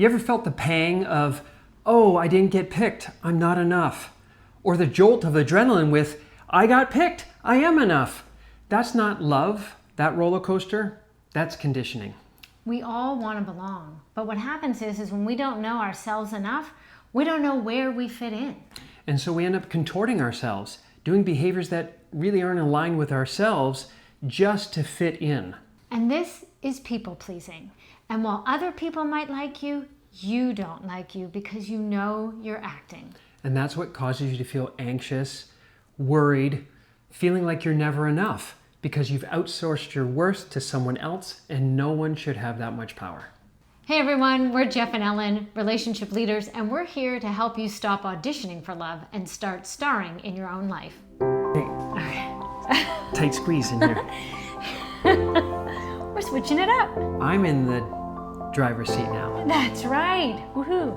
You ever felt the pang of, oh, I didn't get picked, I'm not enough? Or the jolt of adrenaline with, I got picked, I am enough. That's not love, that roller coaster, that's conditioning. We all want to belong. But what happens is when we don't know ourselves enough, we don't know where we fit in. And so we end up contorting ourselves, doing behaviors that really aren't aligned with ourselves just to fit in. And this is people pleasing. And while other people might like you, you don't like you because you know you're acting. And that's what causes you to feel anxious, worried, feeling like you're never enough because you've outsourced your worth to someone else, and no one should have that much power. Hey everyone, we're Jeff and Ellen, relationship leaders, and we're here to help you stop auditioning for love and start starring in your own life. Hey, tight squeeze in here. We're switching it up. I'm in the driver's seat now. That's right. Woohoo.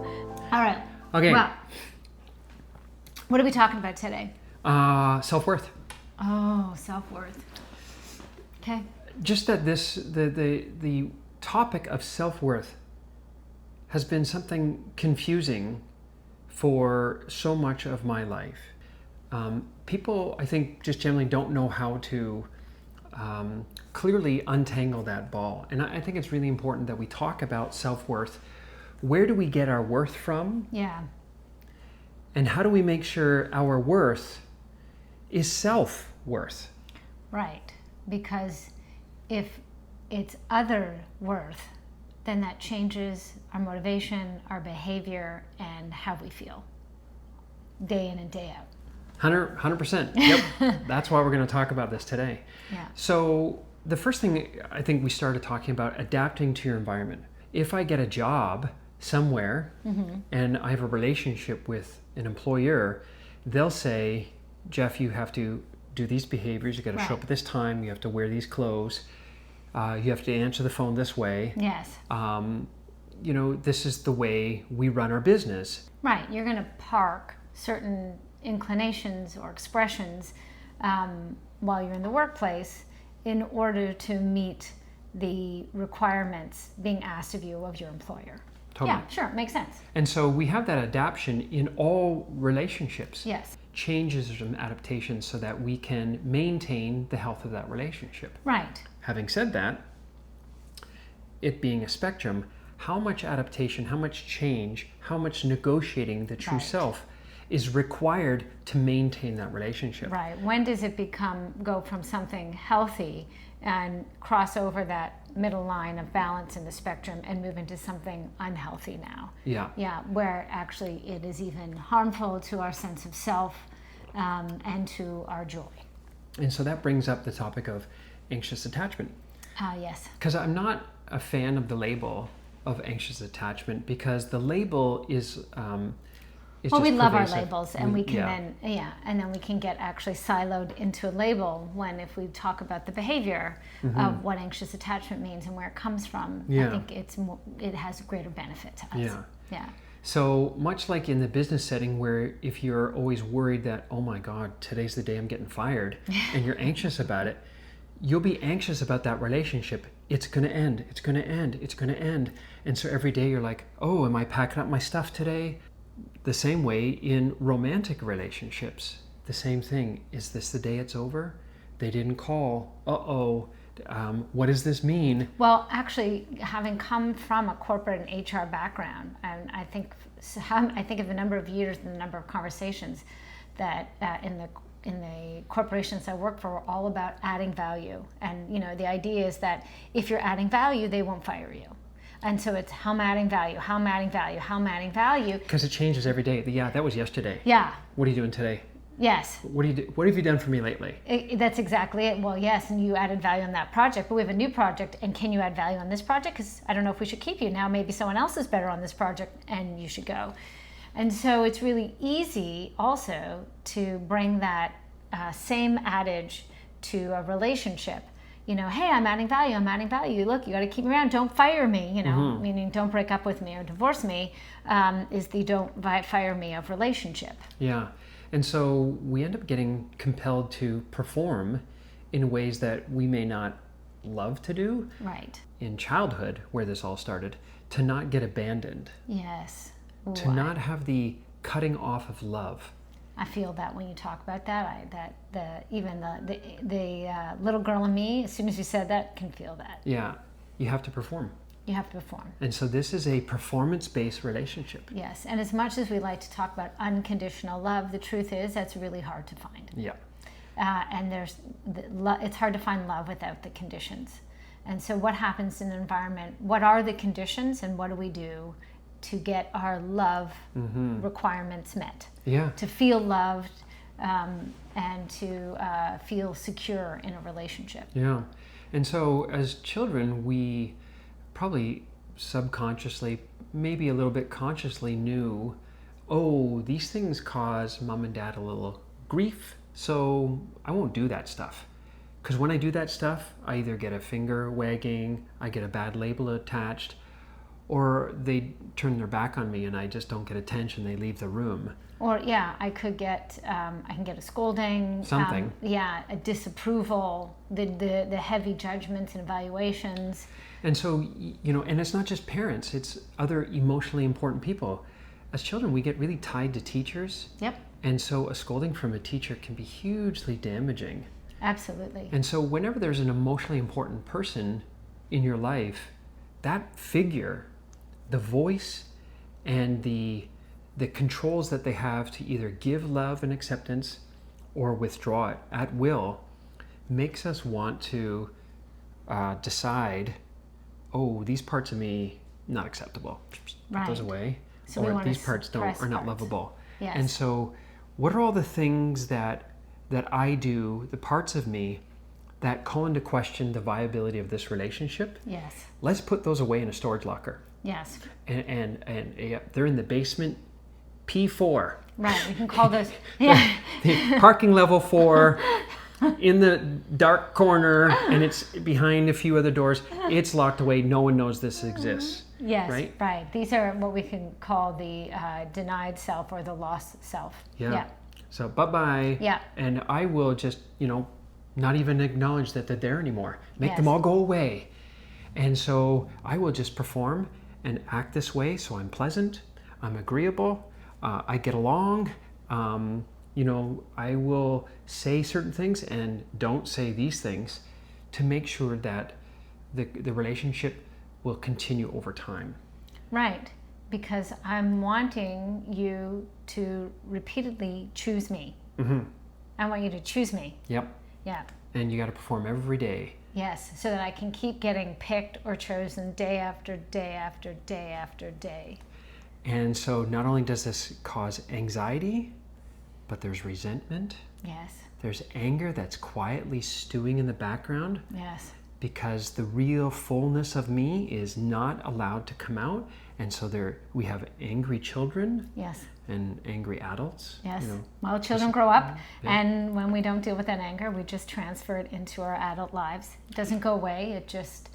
All right. Okay. Well, what are we talking about today? Self-worth. Oh, self-worth. Okay. Just that the topic of self-worth has been something confusing for so much of my life. People, I think, just generally don't know how to clearly untangle that ball. And I think it's really important that we talk about self-worth. Where do we get our worth from? Yeah. And how do we make sure our worth is self-worth? Right. Because if it's other worth, then that changes our motivation, our behavior, and how we feel day in and day out. 100%. Yep. That's why we're going to talk about this today. Yeah. So the first thing I think we started talking about, adapting to your environment. If I get a job somewhere and I have a relationship with an employer, they'll say, Jeff, you have to do these behaviors. You got to show up at this time. You have to wear these clothes. You have to answer the phone this way. Yes. This is the way we run our business. Right. You're going to park certain inclinations or expressions while you're in the workplace in order to meet the requirements being asked of you of your employer. Totally. Yeah, sure. Makes sense. And so we have that adaptation in all relationships. Yes. Changes and adaptations so that we can maintain the health of that relationship. Right. Having said that, it being a spectrum, how much adaptation, how much change, how much negotiating the true self is required to maintain that relationship? Right. When does it go from something healthy and cross over that middle line of balance in the spectrum and move into something unhealthy now? Yeah. Yeah, where actually it is even harmful to our sense of self and to our joy. And so that brings up the topic of anxious attachment. Yes. Because I'm not a fan of the label of anxious attachment, because the label is well, we love pervasive. our labels, and we can then we can get actually siloed into a label when, if we talk about the behavior of what anxious attachment means and where it comes from, I think it has greater benefit to us. Yeah. Yeah. So much like in the business setting, where if you're always worried that, oh my God, today's the day I'm getting fired, and you're anxious about it, you'll be anxious about that relationship. It's going to end. It's going to end. It's going to end. And so every day you're like, oh, am I packing up my stuff today? The same way in romantic relationships, the same thing. Is this the day it's over? They didn't call. Uh-oh. What does this mean? Well, actually, having come from a corporate and HR background, and I think of the number of years and the number of conversations that in the corporations I work for were all about adding value. And the idea is that if you're adding value, they won't fire you. And so it's how I'm adding value, how I'm adding value, how I'm adding value. Because it changes every day. Yeah, that was yesterday. Yeah. What are you doing today? Yes. What have you done for me lately? That's exactly it. Well, yes, and you added value on that project, but we have a new project, and can you add value on this project? Because I don't know if we should keep you now. Maybe someone else is better on this project, and you should go. And so it's really easy also to bring that same adage to a relationship. Hey, I'm adding value. Look, you got to keep me around. Don't fire me, meaning don't break up with me or divorce me, is the don't fire me of relationship. Yeah. And so we end up getting compelled to perform in ways that we may not love to do. Right. In childhood, where this all started, to not get abandoned, Yes. Ooh, to not have the cutting off of love. I feel that when you talk about that, even the little girl in me, as soon as you said that, can feel that. Yeah, you have to perform. You have to perform. And so this is a performance-based relationship. Yes, and as much as we like to talk about unconditional love, the truth is that's really hard to find. Yeah. And it's hard to find love without the conditions. And so what happens in an environment, what are the conditions and what do we do to get our love requirements met? Yeah. To feel loved and to feel secure in a relationship. Yeah. And so as children, we probably subconsciously, maybe a little bit consciously knew, oh, these things cause mom and dad a little grief, so I won't do that stuff. Because when I do that stuff, I either get a finger wagging, I get a bad label attached, or they turn their back on me and I just don't get attention, they leave the room. Or I could get, I can get a scolding. Something. A disapproval, the heavy judgments and evaluations. And so, and it's not just parents, it's other emotionally important people. As children, we get really tied to teachers. Yep. And so a scolding from a teacher can be hugely damaging. Absolutely. And so whenever there's an emotionally important person in your life, that figure, the voice and the controls that they have to either give love and acceptance or withdraw it at will, makes us want to decide, oh, these parts of me not acceptable. Put those away. So or these parts are not lovable. Yes. And so what are all the things that I do, the parts of me that call into question the viability of this relationship? Yes. Let's put those away in a storage locker. Yes. And they're in the basement P4. Right, we can call those, yeah. The parking level 4 in the dark corner, and it's behind a few other doors. It's locked away. No one knows this exists. Yes, right. These are what we can call the denied self or the lost self. Yeah. So bye-bye. Yeah. And I will just, not even acknowledge that they're there anymore. Make them all go away. And so I will just perform and act this way so I'm pleasant, I'm agreeable, I get along. I will say certain things and don't say these things to make sure that the relationship will continue over time. Right, because I'm wanting you to repeatedly choose me. Mm-hmm. I want you to choose me. Yep. Yeah. And you got to perform every day. Yes, so that I can keep getting picked or chosen day after day after day after day. And so not only does this cause anxiety, but there's resentment. Yes. There's anger that's quietly stewing in the background. Yes. Because the real fullness of me is not allowed to come out. And so we have angry children. Yes. And angry adults. Yes. Well, children grow up, and when we don't deal with that anger, we just transfer it into our adult lives. It doesn't go away. It just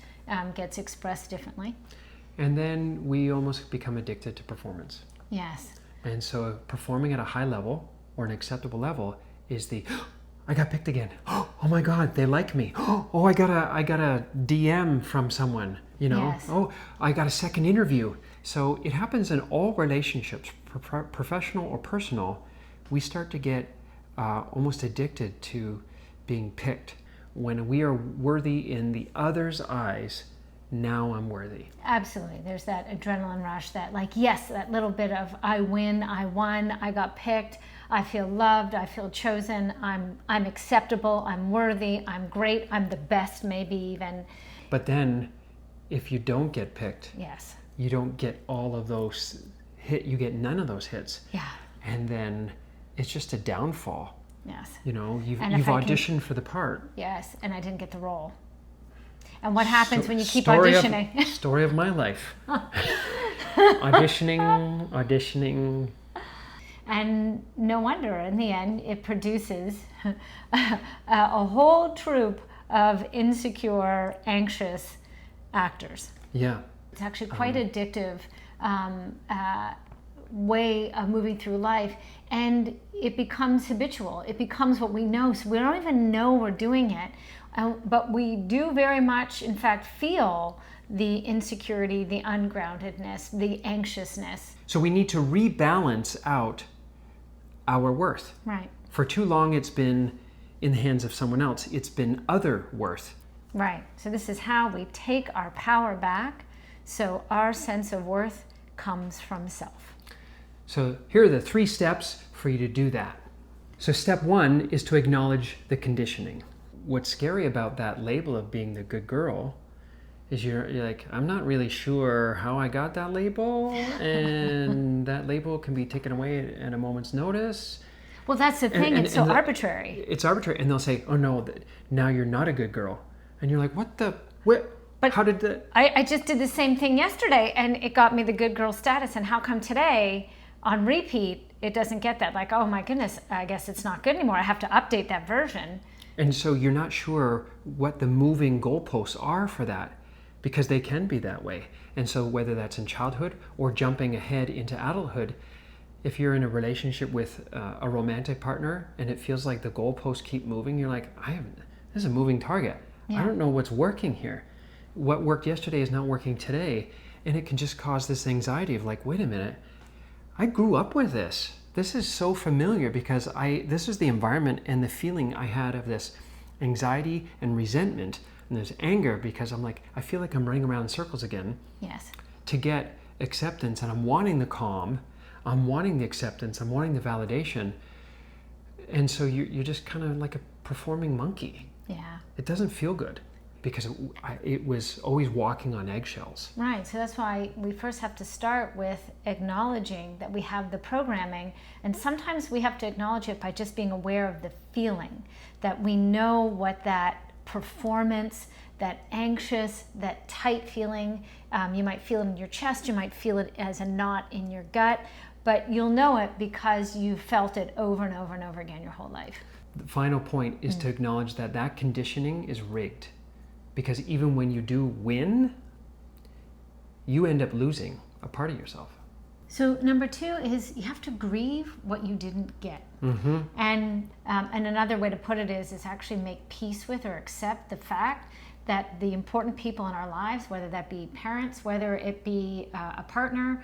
gets expressed differently. And then we almost become addicted to performance. Yes. And so performing at a high level or an acceptable level is I got picked again. Oh my God, they like me. Oh, I got a DM from someone, Yes. Oh, I got a second interview. So it happens in all relationships, professional or personal. We start to get almost addicted to being picked. When we are worthy in the other's eyes, now I'm worthy. Absolutely. There's that adrenaline rush, that that little bit of I win, I won, I got picked, I feel loved, I feel chosen, I'm acceptable, I'm worthy, I'm great, I'm the best maybe even. But then if you don't get picked, yes, you don't get all of those you get none of those hits. Yeah. And then it's just a downfall. Yes. You've auditioned for the part. Yes, and I didn't get the role. And what happens when you keep auditioning? Story of my life. Auditioning. And no wonder, in the end, it produces a whole troupe of insecure, anxious actors. Yeah. It's actually quite addictive way of moving through life, and it becomes habitual. It becomes what we know, so we don't even know we're doing it. But we do very much, in fact, feel the insecurity, the ungroundedness, the anxiousness. So we need to rebalance out our worth. Right. For too long, it's been in the hands of someone else. It's been other worth. Right. So this is how we take our power back, so our sense of worth comes from self. So here are the 3 steps for you to do that. So step 1 is to acknowledge the conditioning. What's scary about that label of being the good girl is you're like, I'm not really sure how I got that label, and that label can be taken away at a moment's notice. Well, that's the thing. It's so arbitrary. It's arbitrary. And they'll say, oh no, now you're not a good girl. And you're like, what? But how did that? I just did the same thing yesterday, and it got me the good girl status. And how come today, on repeat, it doesn't get that? Like, oh my goodness, I guess it's not good anymore. I have to update that version. And so you're not sure what the moving goalposts are for that, because they can be that way. And so whether that's in childhood or jumping ahead into adulthood, if you're in a relationship with a romantic partner and it feels like the goalposts keep moving, you're like, this is a moving target. Yeah. I don't know what's working here. What worked yesterday is not working today. And it can just cause this anxiety of like, wait a minute, I grew up with this. This is so familiar because this is the environment and the feeling I had of this anxiety and resentment. And there's anger because I'm like, I feel like I'm running around in circles again. Yes. To get acceptance, and I'm wanting the calm, I'm wanting the acceptance, I'm wanting the validation. And so you're just kind of like a performing monkey. Yeah. It doesn't feel good because it was always walking on eggshells. Right. So that's why we first have to start with acknowledging that we have the programming. And sometimes we have to acknowledge it by just being aware of the feeling, that we know what that performance, that anxious, that tight feeling, you might feel it in your chest, you might feel it as a knot in your gut, but you'll know it because you've felt it over and over and over again your whole life. The final point is to acknowledge that conditioning is rigged, because even when you do win, you end up losing a part of yourself. So number 2 is you have to grieve what you didn't get. Mm-hmm. And another way to put it is actually make peace with or accept the fact that the important people in our lives, whether that be parents, whether it be a partner,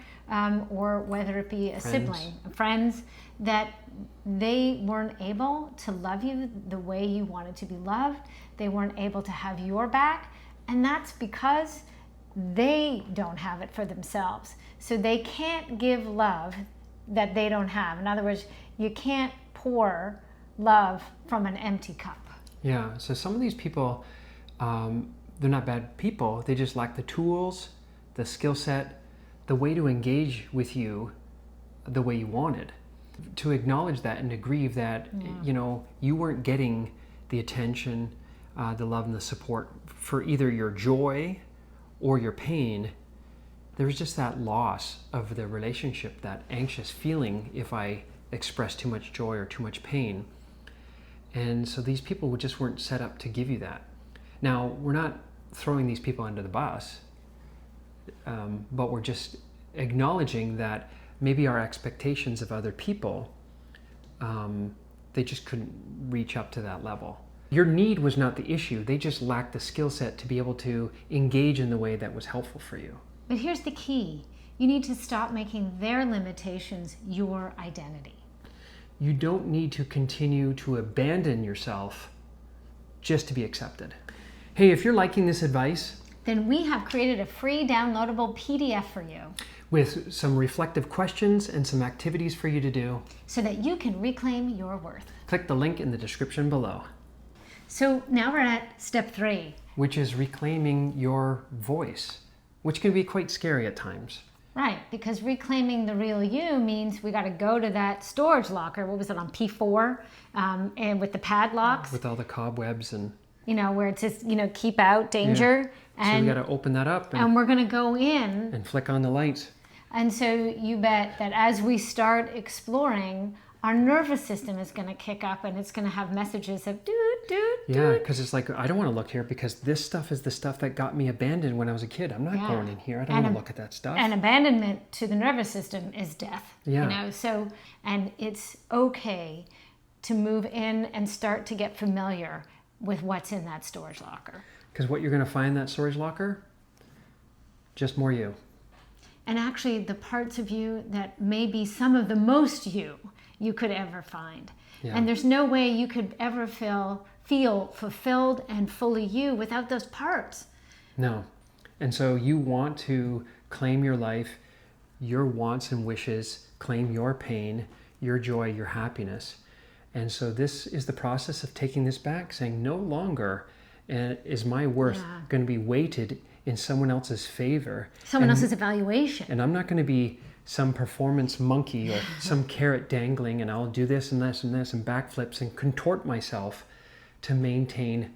or whether it be a sibling, friends, that they weren't able to love you the way you wanted to be loved. They weren't able to have your back. And that's because they don't have it for themselves. So they can't give love that they don't have. In other words, you can't pour love from an empty cup. Yeah, so some of these people, they're not bad people. They just lack the tools, the skill set, the way to engage with you the way you wanted. To acknowledge that and to grieve that, you weren't getting the attention, the love and the support for either your joy or your pain. There was just that loss of the relationship, that anxious feeling if I express too much joy or too much pain. And so these people just weren't set up to give you that. Now, we're not throwing these people under the bus, but we're just acknowledging that maybe our expectations of other people, they just couldn't reach up to that level. Your need was not the issue. They just lacked the skill set to be able to engage in the way that was helpful for you. But here's the key. You need to stop making their limitations your identity. You don't need to continue to abandon yourself just to be accepted. Hey, if you're liking this advice, then we have created a free downloadable PDF for you with some reflective questions and some activities for you to do, so that you can reclaim your worth. Click the link in the description below. So now we're at step 3, which is reclaiming your voice, which can be quite scary at times. Right, because reclaiming the real you means we got to go to that storage locker. What was it, on P4? And with the padlocks. With all the cobwebs and... where it says, keep out, danger. Yeah. So we got to open that up. And we're going to go in. And flick on the lights. And so you bet that as we start exploring, our nervous system is going to kick up and it's going to have messages of doot, doot, doot. Yeah, because it's like, I don't want to look here because this stuff is the stuff that got me abandoned when I was a kid. I'm not going in here. I don't want to look at that stuff. And abandonment to the nervous system is death. Yeah. So, and it's okay to move in and start to get familiar with what's in that storage locker. Because what you're going to find in that storage locker just more you. And actually the parts of you that may be some of the most you could ever find. Yeah. And there's no way you could ever feel fulfilled and fully you without those parts. No. And so you want to claim your life, your wants and wishes, claim your pain, your joy, your happiness. And so this is the process of taking this back, saying no longer is my worth going to be weighted in someone else's favor. Someone else's evaluation. And I'm not going to be some performance monkey or some carrot dangling and I'll do this and this and this and backflips and contort myself to maintain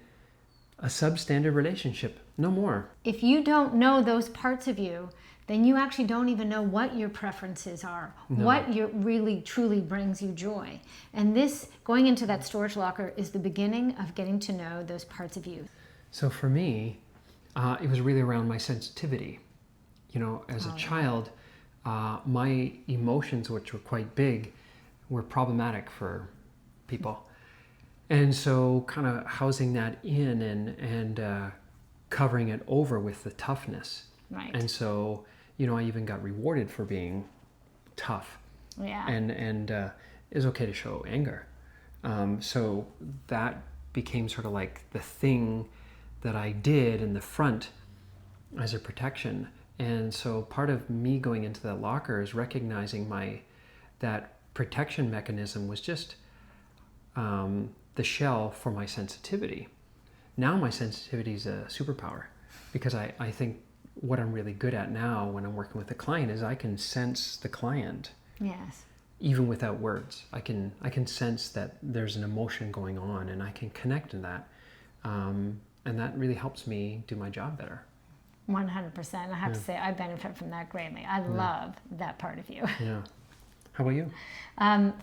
a substandard relationship. No more. If you don't know those parts of you, then you actually don't even know what your preferences are, what really truly brings you joy. And this, going into that storage locker, is the beginning of getting to know those parts of you. So for me, it was really around my sensitivity. You know, as a child, my emotions, which were quite big, were problematic for people. And so kind of housing that in and covering it over with the toughness. Right. And so, you know, I even got rewarded for being tough. Yeah. And it's okay to show anger. So that became sort of like the thing that I did in the front as a protection. And so part of me going into that locker is recognizing that protection mechanism was just the shell for my sensitivity. Now my sensitivity is a superpower because I think what I'm really good at now when I'm working with a client is I can sense the client. Yes. Even without words. I can sense that there's an emotion going on and I can connect to that. And that really helps me do my job better. 100%. I have to say, I benefit from that greatly. I love that part of you. Yeah. How about you?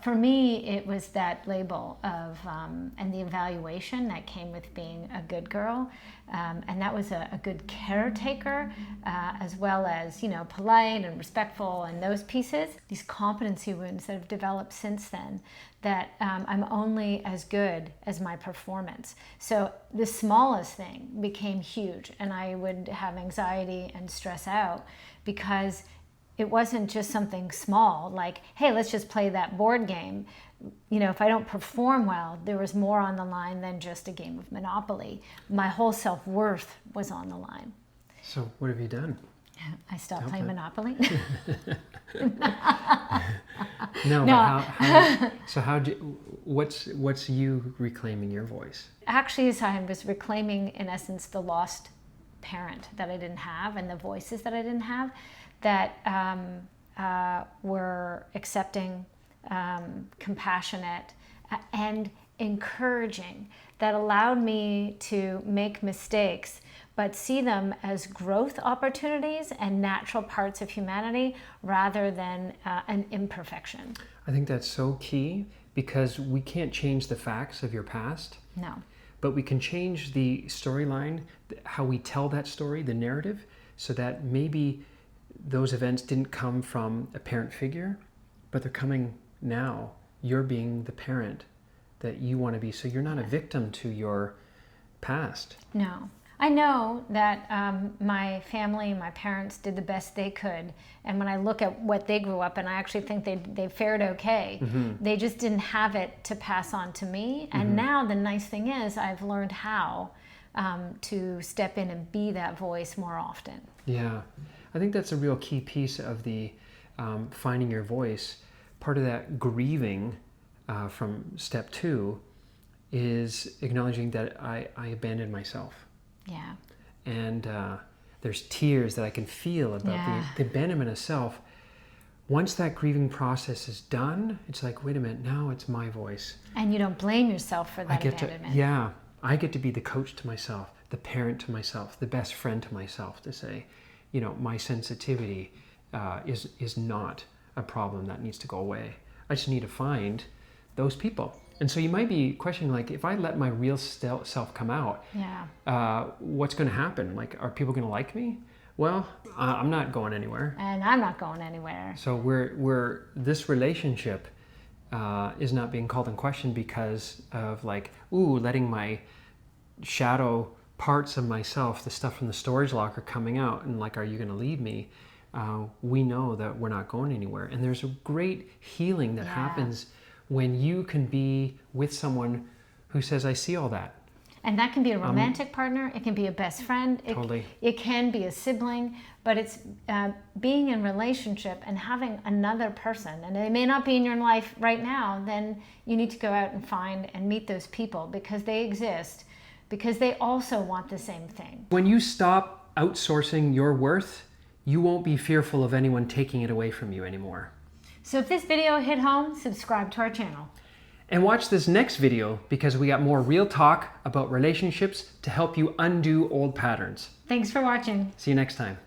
For me, it was that label of, and the evaluation that came with being a good girl. And that was a good caretaker, as well as, you know, polite and respectful and those pieces. These competency wounds that have developed since then, that I'm only as good as my performance. So the smallest thing became huge, and I would have anxiety and stress out because it wasn't just something small, like, hey, let's just play that board game. You know, if I don't perform well, there was more on the line than just a game of Monopoly. My whole self-worth was on the line. So what have you done? I stopped playing Monopoly. No. What's you reclaiming your voice? Actually, I was reclaiming, in essence, the lost parent that I didn't have and the voices that I didn't have that were accepting, compassionate, and encouraging, that allowed me to make mistakes but see them as growth opportunities and natural parts of humanity rather than an imperfection. I think that's so key because we can't change the facts of your past. No. But we can change the storyline, how we tell that story, the narrative, so that maybe those events didn't come from a parent figure, but they're coming now. You're being the parent that you want to be, so you're not a victim to your past. No. I know that my family, my parents did the best they could. And when I look at what they grew up, and I actually think they fared okay, they just didn't have it to pass on to me. And now the nice thing is I've learned how to step in and be that voice more often. Yeah, I think that's a real key piece of the finding your voice. Part of that grieving from step 2 is acknowledging that I abandoned myself. Yeah. And there's tears that I can feel about the abandonment of self. Once that grieving process is done, it's like, wait a minute, now it's my voice. And you don't blame yourself for that abandonment. I get to be the coach to myself, the parent to myself, the best friend to myself, to say, you know, my sensitivity is not a problem that needs to go away. I just need to find those people. And so you might be questioning, like, if I let my real self come out, what's going to happen? Like, are people going to like me? Well, I'm not going anywhere. And I'm not going anywhere. So this relationship is not being called in question because of, like, letting my shadow parts of myself, the stuff from the storage locker coming out and like, are you going to leave me? We know that we're not going anywhere. And there's a great healing that happens when you can be with someone who says, I see all that. And that can be a romantic partner. It can be a best friend. It can be a sibling. But it's being in relationship and having another person. And they may not be in your life right now. Then you need to go out and find and meet those people because they exist. Because they also want the same thing. When you stop outsourcing your worth, you won't be fearful of anyone taking it away from you anymore. So if this video hit home, subscribe to our channel. And watch this next video because we got more real talk about relationships to help you undo old patterns. Thanks for watching. See you next time.